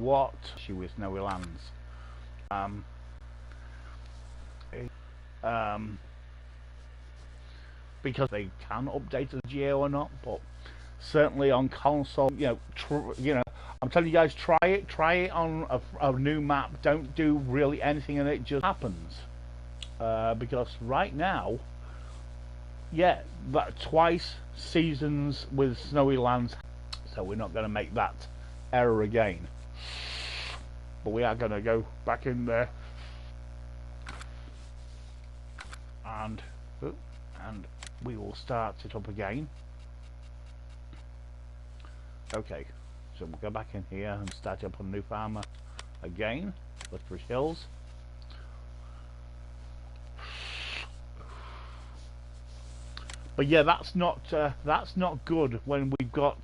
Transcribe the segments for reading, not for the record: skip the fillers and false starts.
what issue with Snowy Lands. Because they can update the geo or not, but certainly on console, I'm telling you guys, try it on a new map. Don't do really anything and it just happens. Because right now, yeah, that twice seasons with Snowy Lands, so we're not going to make that error again. But we are going to go back in there and we will start it up again. Okay, so we'll go back in here and start up on New Farmer again. Slippery Hills. But yeah, that's not good when we've got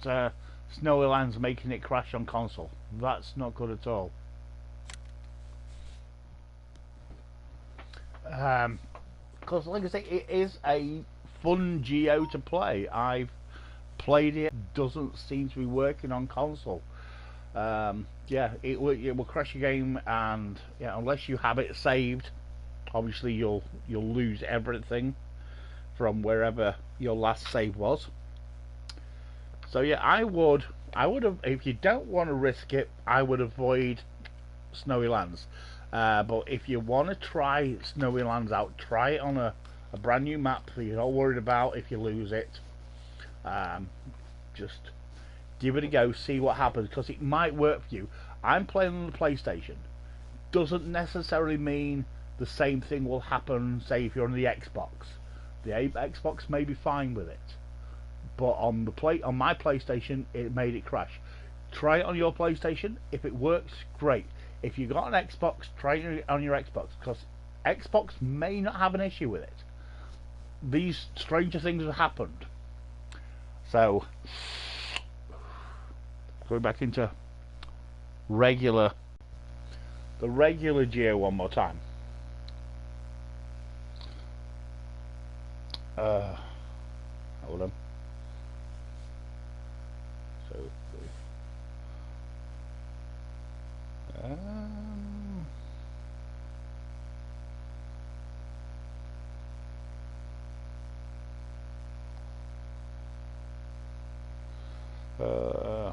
Snowy Lands making it crash on console. That's not good at all. Because like I say, it is a fun geo to play. I've played it. Doesn't seem to be working on console. Yeah, it will crash your game, and yeah, unless you have it saved, obviously you'll lose everything from wherever your last save was. So yeah, I would have, if you don't want to risk it, I would avoid Snowy Lands. But if you want to try Snowy Lands out, try it on a brand new map that you're not worried about if you lose it. Just give it a go, see what happens, because it might work for you. I'm playing on the PlayStation. Doesn't necessarily mean the same thing will happen, say, if you're on the Xbox. The Xbox may be fine with it, but on my PlayStation, it made it crash. Try it on your PlayStation. If it works, great. If you got an Xbox, try it on your Xbox, because Xbox may not have an issue with it. These stranger things have happened. So, going back into the regular geo one more time. Hold on. So,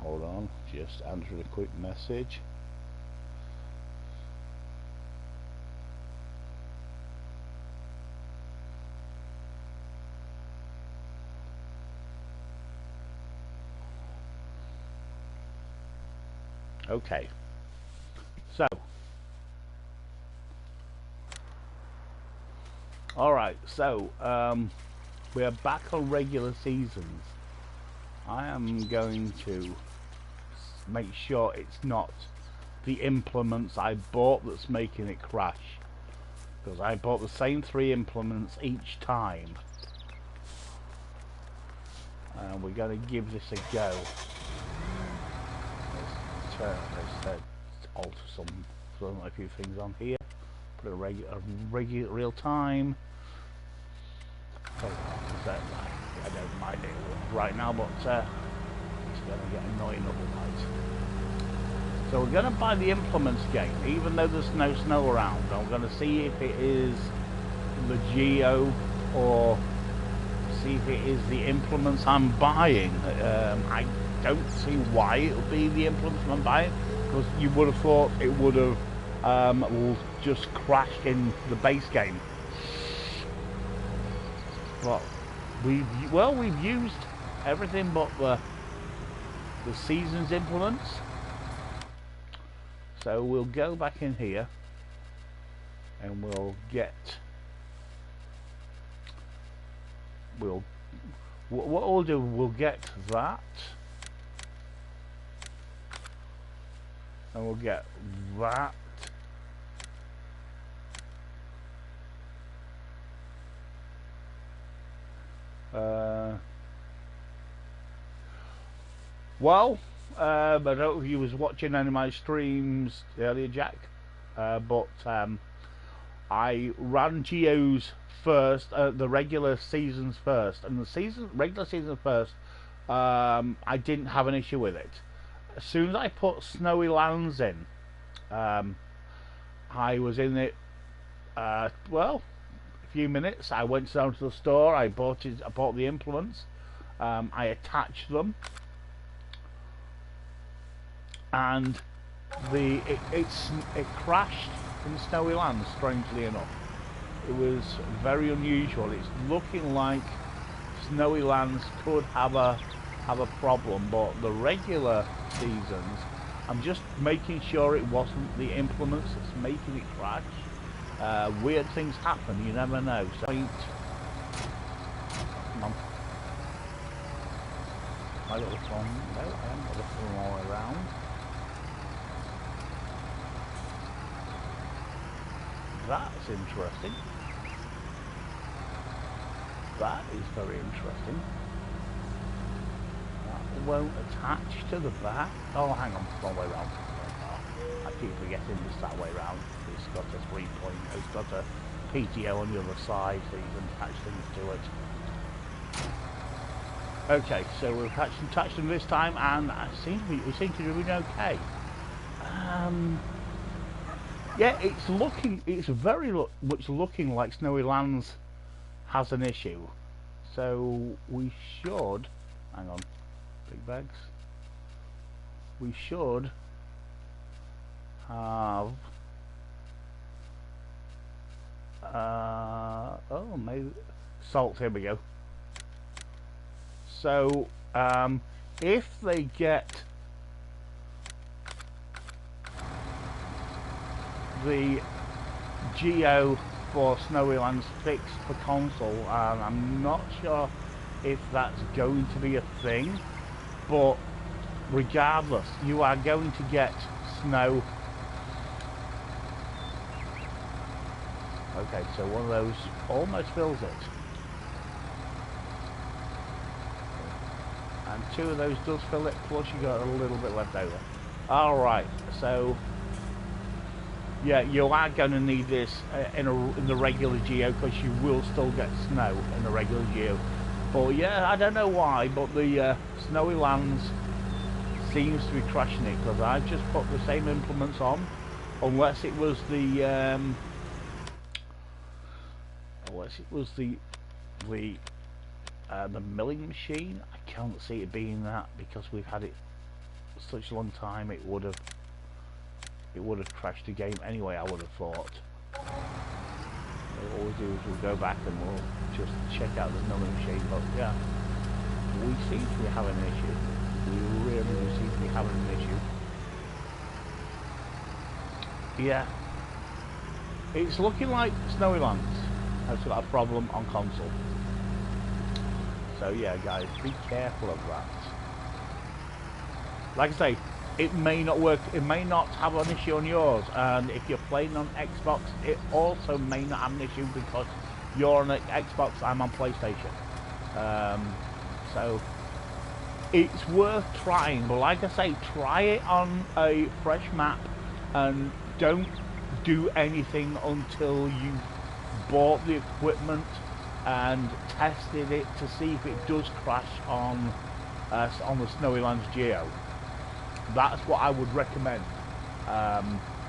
hold on, just answered a quick message. Okay, so alright, so we are back on regular seasons. I am going to make sure it's not the implements I bought that's making it crash, because I bought the same 3 implements each time, and we're going to give this a go. Let's alter a few things on here. Put a regular real time. I don't mind it right now, but it's going to get annoying otherwise. So we're going to buy the implements game, even though there's no snow around. I'm going to see if it is the geo or see if it is the implements I'm buying. I don't see why it would be the implements I'm buying, because you would have thought it would have just crashed in the base game. But we've used everything but the season's implements. So we'll go back in here and we'll get what we'll do, we'll get that, and we'll get that, I don't know if you was watching any of my streams earlier, Jack, but I ran Geos first, the regular seasons first, and the regular season first, I didn't have an issue with it. as soon as I put Snowy Lands in, I was in it. Well, a few minutes. I went down to the store. I bought the implements. I attached them, and it crashed in Snowy Lands. Strangely enough, it was very unusual. It's looking like Snowy Lands could have a problem, but the regular seasons, I'm just making sure it wasn't the implements that's making it crash. Weird things happen, you never know. So, come on. My little phone, no, I haven't got the phone all the way around. That's interesting. That is very interesting. That won't attach to the back. Oh, hang on, wrong way around. I keep forgetting it's that way round. It's got a 3-point, it's got a PTO on the other side, so you can attach things to it. Okay, so we've attached them this time, and we seem to be doing okay. Yeah, it's very much looking like Snowy Lands has an issue. So we should, hang on, big bags. We should have oh, maybe salt. Here we go. So if they get the Geo for Snowy Lands fixed for console, and I'm not sure if that's going to be a thing, but regardless, you are going to get snow. Okay, so one of those almost fills it, and two of those does fill it, plus you got a little bit left over. Alright, so yeah, you are going to need this in the regular Geo, because you will still get snow in the regular Geo. But yeah, I don't know why, but the Snowy Lands seems to be crashing it, because I've just put the same implements on, unless it was the milling machine. I can't see it being that, because we've had it such a long time. It would have crashed the game anyway, I would have thought. All we do is we'll go back and we'll just check out the milling machine. But yeah, we seem to be having an issue. We really do seem to be having an issue. Yeah, it's looking like Snowy Lands has got a problem on console. So yeah, guys, be careful of that. Like I say, it may not work, it may not have an issue on yours, and if you're playing on Xbox, it also may not have an issue because you're on Xbox, I'm on PlayStation. So it's worth trying, but like I say, try it on a fresh map and don't do anything until you've bought the equipment and tested it to see if it does crash on the Snowy Lands Geo. That's what I would recommend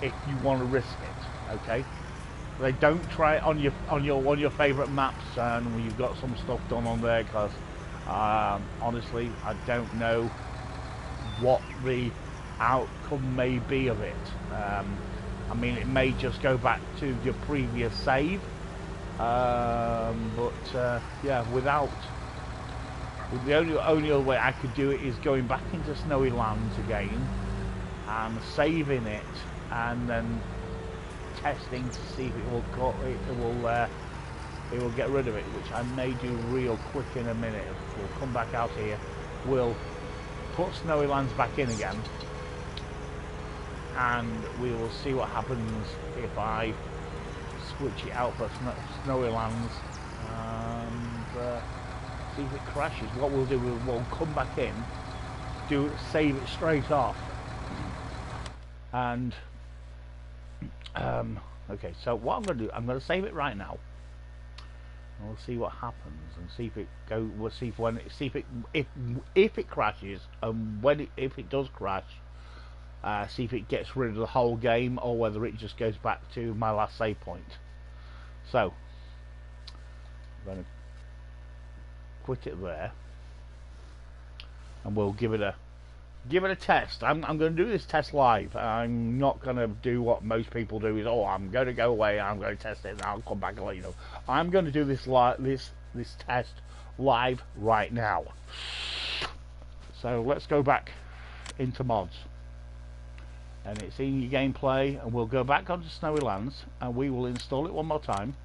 if you want to risk it. Okay, they don't try it on your favourite maps and when you've got some stuff done on there, because honestly, I don't know what the outcome may be of it. I mean, it may just go back to your previous save, but yeah, the only other way I could do it is going back into Snowy Lands again and saving it and then testing to see if it will get rid of it, which I may do real quick in a minute. We'll come back out here, we'll put Snowy Lands back in again, and we will see what happens if I switch it out for Snowy Lands and see if it crashes. What we'll do, we'll come back in, save it straight off, and okay, so what I'm going to do, I'm going to save it right now, We'll see what happens and see if it go. We'll see if when it, see if it crashes, and when it, if it does crash, see if it gets rid of the whole game or whether it just goes back to my last save point. So I'm going to quit it there, and we'll give it a test. I'm going to do this test live. I'm not going to do what most people do, is I'm going to go away, I'm going to test it, and I'll come back and let you know. I'm going to do this this test live right now. So let's go back into mods, and it's in your gameplay, and we'll go back onto Snowy Lands, and we will install it one more time.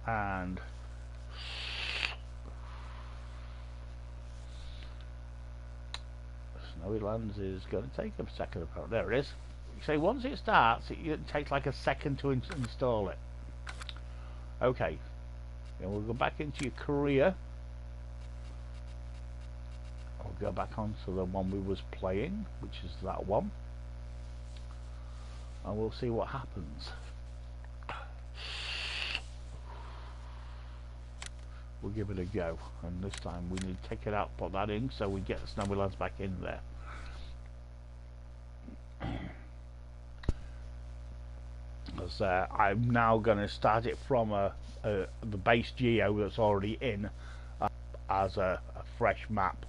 And Snowy Lands is going to take a second. There it is. So once it starts, it takes like a second to install it. Okay, then we'll go back into your career. I'll go back onto the one we was playing, which is that one, and we'll see what happens. We'll give it a go, and this time we need to take it out, put that in, so we get the Snowy Lands back in there. Because I'm now going to start it from the base geo that's already in, as a fresh map.